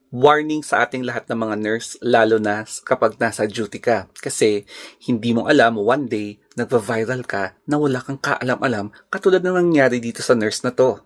Warning sa ating lahat ng mga nurse, lalo na kapag nasa duty ka. Kasi hindi mo alam, one day, nagva-viral ka na wala kang kaalam-alam katulad ng nangyari dito sa nurse na to.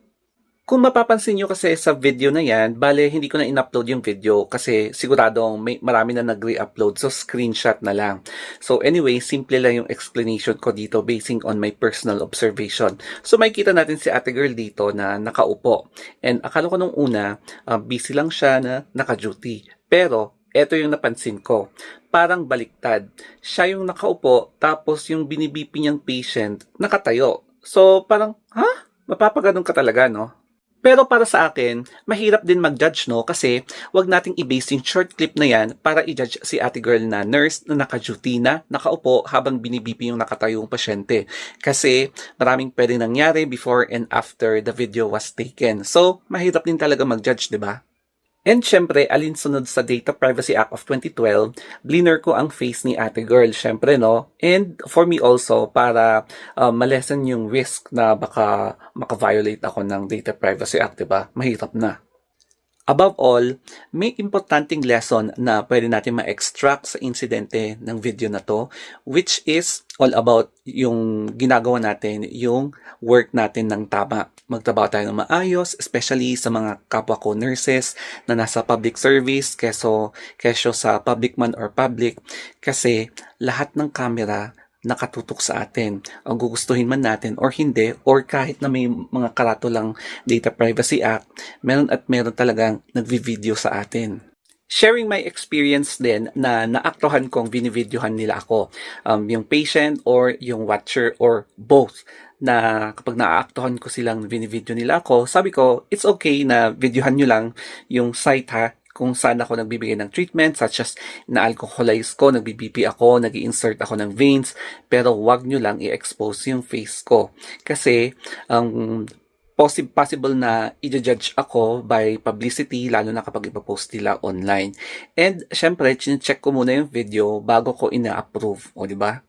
Kung mapapansin nyo kasi sa video na yan, bale hindi ko na in-upload yung video kasi siguradong marami na nag-re-upload, so screenshot na lang. So anyway, simple lang yung explanation ko dito basing on my personal observation. So makikita natin si ate girl dito na nakaupo. And akala ko nung una, busy lang siya na naka-duty. Pero eto yung napansin ko, parang baliktad. Siya yung nakaupo, tapos yung binibipi niyang patient, nakatayo. So parang, ha? Mapapaganon ka talaga, no? Pero para sa akin, mahirap din mag-judge, no? Kasi wag nating i-base yung short clip na yan para i-judge si ate girl na nurse na naka-duty na, nakaupo habang binibipi yung nakatayong pasyente. Kasi maraming pwedeng nangyari before and after the video was taken. So, mahirap din talaga mag-judge, di ba? And syempre, alinsunod sa Data Privacy Act of 2012, bliner ko ang face ni ate girl, syempre, no? And for me also, para malesen yung risk na baka maka-violate ako ng Data Privacy Act, diba? Mahirap na. Above all, may importanteng lesson na pwede natin ma-extract sa insidente ng video na to, which is all about yung ginagawa natin, yung work natin ng tama. Magtrabaho tayo ng maayos, especially sa mga kapwa ko nurses na nasa public service, keso sa public man or public, kasi lahat ng camera nakatutok sa atin. Ang gugustuhin man natin or hindi, or kahit na may mga karatulang Data Privacy Act, meron at meron talagang nagvi-video sa atin. Sharing my experience din na naaktuhan kong binivideohan nila ako. Yung patient or yung watcher or both, na kapag naaaktuhan ko silang binivideo nila ako, sabi ko, it's okay na videohan nyo lang yung site ha, kung saan ako nagbibigay ng treatment, such as na-alcoholize ko, nagbi-BP ako, nag-i-insert ako ng veins, pero wag nyo lang i-expose yung face ko. Kasi, possible na i-judge ako by publicity, lalo na kapag ipapost nila online. And, syempre, check ko muna yung video bago ko ina-approve. O, di ba?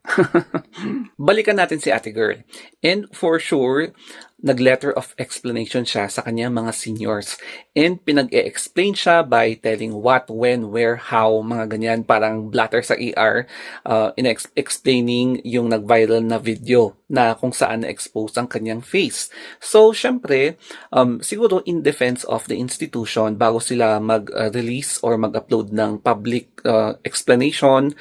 Balikan natin si ate girl. And for sure, nag-letter of explanation siya sa kanyang mga seniors. And pinag-e-explain siya by telling what, when, where, how, mga ganyan, parang blatter sa ER, explaining yung nag-viral na video na kung saan na-expose ang kanyang face. So, syempre, siguro in defense of the institution, bago sila mag-release or mag-upload ng public explanation,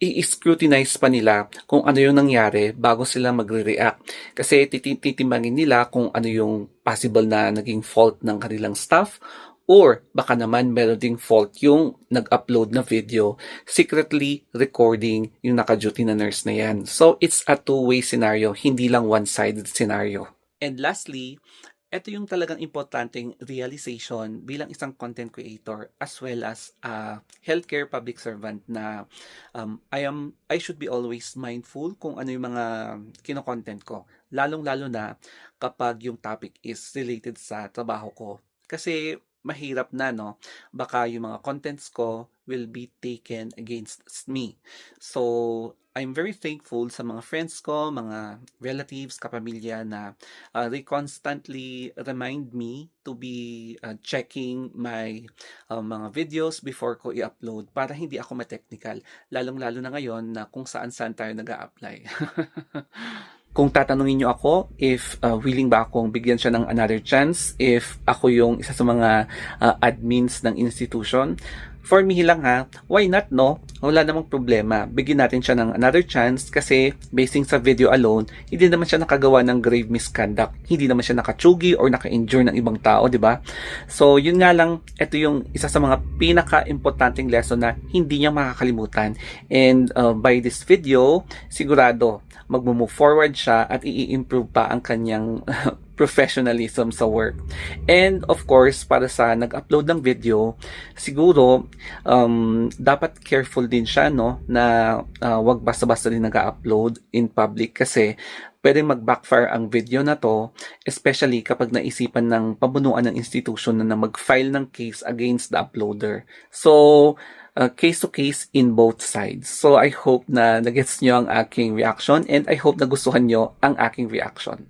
i-scrutinize pa nila kung ano yung nangyari bago sila magre-react. Kasi titimbangin nila kung ano yung possible na naging fault ng kanilang staff, or baka naman meron ding fault yung nag-upload na video, secretly recording yung naka-duty na nurse na yan. So, it's a two-way scenario, hindi lang one-sided scenario. And lastly, ito yung talagang importanteng realization bilang isang content creator as well as a healthcare public servant na I should be always mindful kung ano yung mga kino-content ko. Lalong-lalo na kapag yung topic is related sa trabaho ko. Kasi mahirap na, no? Baka yung mga contents ko will be taken against me. So, I'm very thankful sa mga friends ko, mga relatives, kapamilya na they constantly remind me to be checking my mga videos before ko i-upload para hindi ako ma-technical. Lalong-lalo na ngayon na kung saan-saan tayo nag-a-apply. Kung tatanungin nyo ako if willing ba akong bigyan siya ng another chance if ako yung isa sa mga admins ng institution, for me lang ha, why not, no? Wala namang problema. Bigyan natin siya ng another chance kasi basing sa video alone, hindi naman siya nakagawa ng grave misconduct. Hindi naman siya nakatsugi or naka-injure ng ibang tao, di ba? So, yun nga lang, ito yung isa sa mga pinaka-importanting lesson na hindi niya makakalimutan. And by this video, sigurado, mag-move forward siya at i-improve pa ang kanyang professionalism sa work. And of course, para sa nag-upload ng video, siguro dapat careful din siya, no, na wag basta-basta din nag-upload in public kasi pwedeng mag-backfire ang video na to, especially kapag naisipan ng pamunuan ng institution na mag-file ng case against the uploader. So, case to case in both sides. So, I hope na nagets nyo ang aking reaction and I hope na gustuhan nyo ang aking reaction.